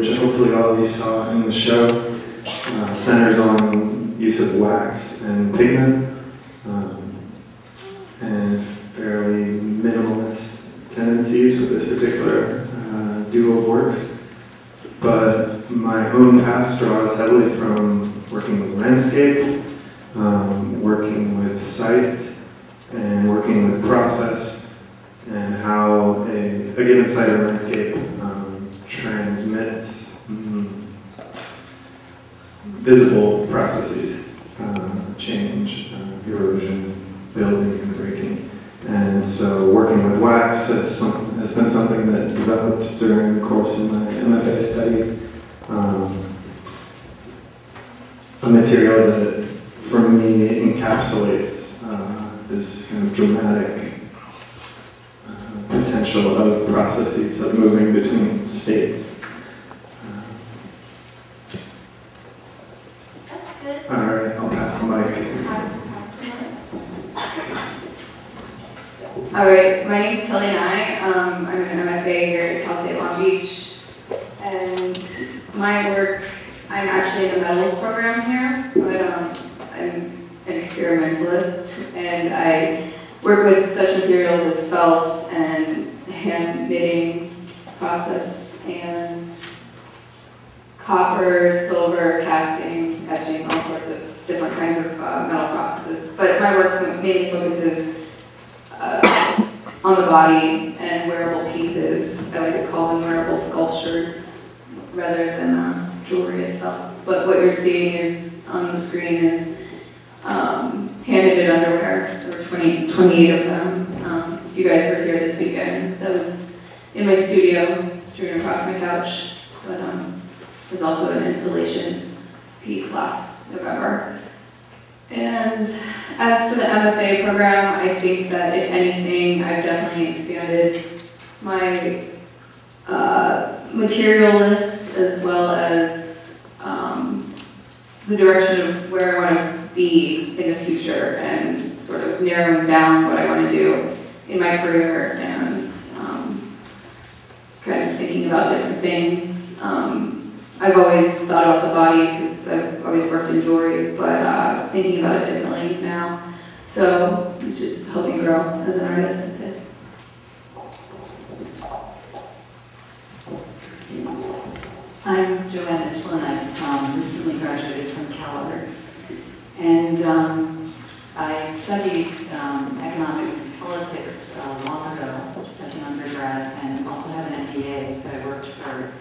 which hopefully all of you saw in the show, centers on use of wax and pigment, and fairly minimalist tendencies with this particular duo of works. But my own past draws heavily from working with landscape, working with site, and working with process, and how a given site or landscape transmits visible processes, change, erosion, building, and breaking. And so working with wax has been something that developed during the course of my MFA study. A material that, for me, encapsulates this kind of dramatic potential of processes of moving between states. That's good. All right, I'll pass the mic. Pass the mic. All right, my name is Kelly Nye. I'm an MFA here at Cal State Long Beach, and my work, I'm actually in the metals program here, but I'm an experimentalist, and I work with such materials as felt and hand knitting process and copper, silver, casting, etching, all sorts of different kinds of metal processes. But my work mainly focuses on the body and wearable pieces. I like to call them wearable sculptures rather than jewelry itself. But what you're seeing is on the screen is hand-knitted underwear. There were 28 of them. If you guys were here this weekend, that was in my studio, strewn across my couch. But there's also an installation piece last November. And as for the MFA program, I think that if anything, I've definitely expanded my material list as well as the direction of where I want to be in the future and sort of narrowing down what I want to do in my career and kind of thinking about different things. I've always thought about the body because I've always worked in jewelry, but thinking about it differently now. So it's just helping grow as an artist, that's it. I'm Joanne, and I recently graduated from CalArts. And I studied economics and politics long ago as an undergrad and also have an MBA, so I worked for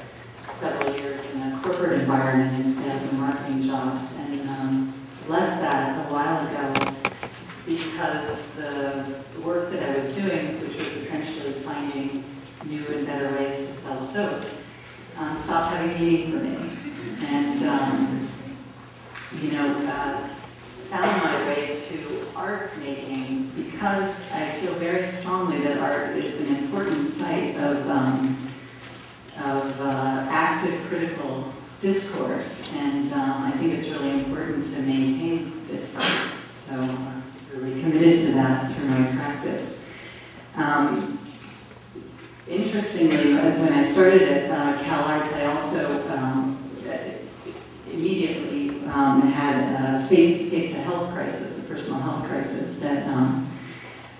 several years in a corporate environment in sales and marketing jobs, and left that a while ago because the work that I was doing, which was essentially finding new and better ways to sell soap, stopped having meaning for me. And, found my way to art making because I feel very strongly that art is an important site of active critical discourse, and I think it's really important to maintain this site. So I'm really committed to that through my practice. Interestingly, when I started at CalArts, I also immediately faced a health crisis, a personal health crisis that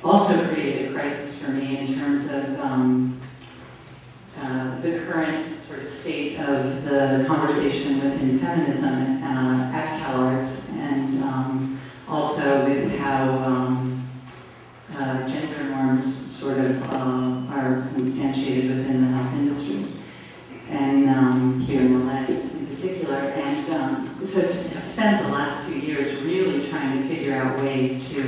also created a crisis for me in terms of the current sort of state of the conversation within feminism at CalArts, and also with how gender norms sort of are instantiated within the health industry, and here in LA in particular. And so I've spent the last few years really trying to figure out ways to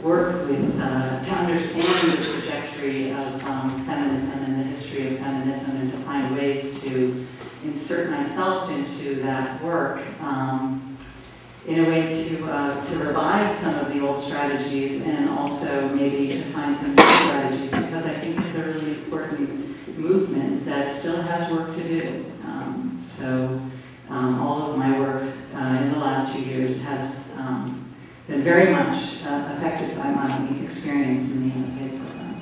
work with, to understand the trajectory of feminism and the history of feminism, and to find ways to insert myself into that work in a way to revive some of the old strategies, and also maybe to find some new strategies, because I think it's a really important movement that still has work to do. So all of my work in the last 2 years has been very much affected by my experience in the MFA program.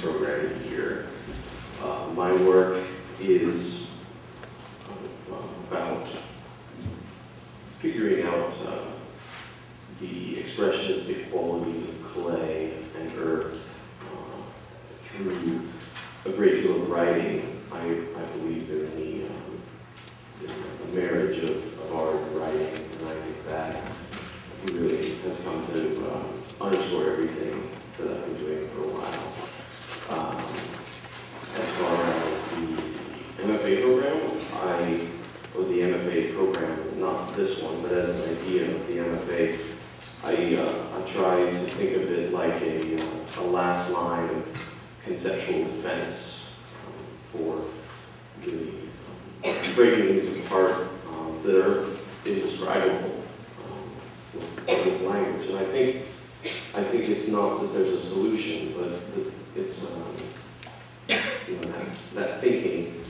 program here. My work is about figuring out the expressionistic qualities of clay and earth through a great deal of writing. I believe in the marriage of art and writing, and I think that really has come to underscore everything that I've been doing for a while. As far as the MFA program, or the MFA program, not this one, but as an idea of the MFA, I try to think of it like a last line of conceptual defense for really breaking things apart that are indescribable with language. And I think it's not that there's a solution, but that it's that thinking,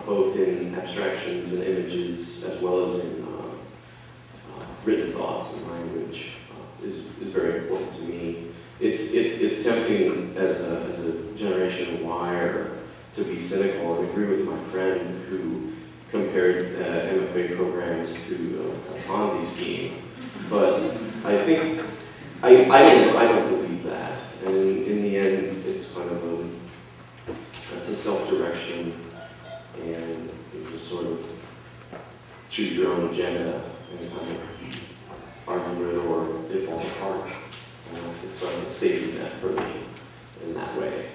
both in abstractions and images, as well as in written thoughts and language, is very important to me. It's tempting as a Generation Y to be cynical and agree with my friend who compared MFA programs to a Ponzi scheme, but I think I don't believe that. And in the end, it's kind of it's a self-direction, and you just sort of choose your own agenda and kind of argue it, or it falls apart. It's sort of a safety net for me in that way.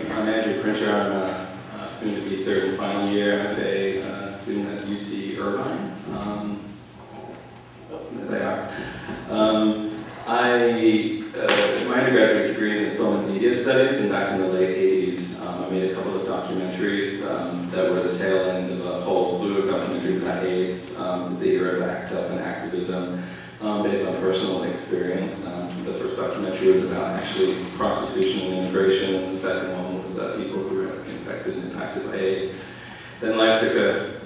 I'm Andrew Printer. I'm a student to be third and final year MFA student at UC Irvine. There they are. My undergraduate degree is in film and media studies, and back in the late 80s, I made a couple of documentaries that were the tail end of a whole slew of documentaries about AIDS, the era of ACT UP and activism, based on personal experience. The first documentary was about actually prostitution and immigration, and the second one was people who were infected and impacted by AIDS. Then life took a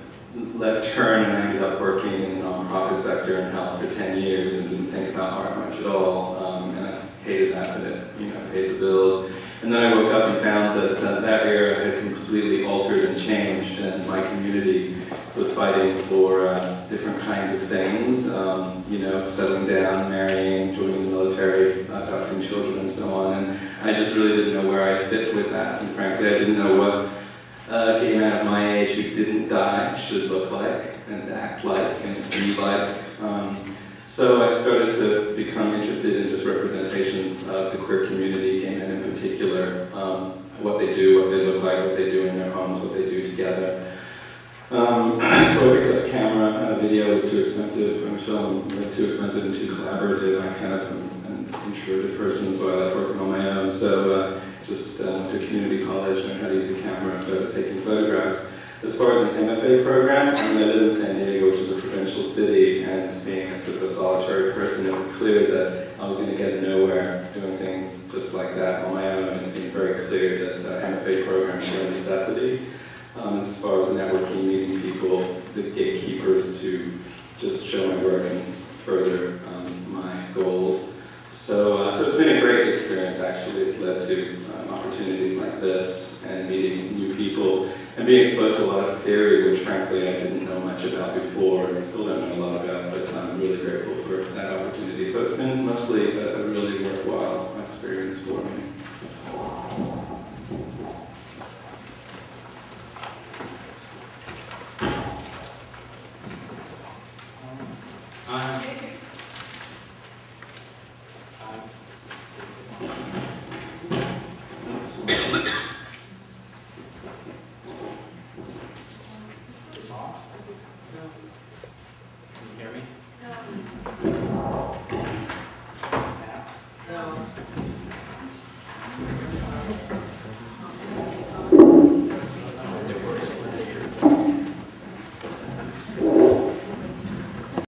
left turn, and I ended up working in the nonprofit sector in health for 10 years and didn't think about art much at all. And I hated that, but it paid the bills. And then I woke up and found that that era had completely altered and changed, and my community was fighting for different kinds of things, settling down, marrying, joining the military, adopting children, and so on. And I just really didn't know where I fit with that. And frankly, I didn't know what a gay man of my age who didn't die should look like and act like and be like. So I started to become interested in just representations of the queer community, gay men in particular, what they do, what they look like, what they do in their homes, what they do together. So I picked up a camera. Video was too expensive, and film was too expensive and too collaborative. I kind of am an introverted person, so I like working on my own. So just went to community college, learned how to use a camera, and started taking photographs. As far as an MFA program, I live in San Diego, which is a provincial city, and being a sort of a solitary person, it was clear that I was going to get nowhere doing things just like that on my own. It seemed very clear that MFA programs were a necessity. As far as networking, meeting people, the gatekeepers to just show my work and further my goals. So it's been a great experience, actually. It's led to opportunities like this and meeting new people and being exposed to a lot of theory, which frankly I didn't know much about before and still don't know a lot about, but I'm really grateful for that opportunity. So it's been mostly a really worthwhile experience for me. Can you hear me? No.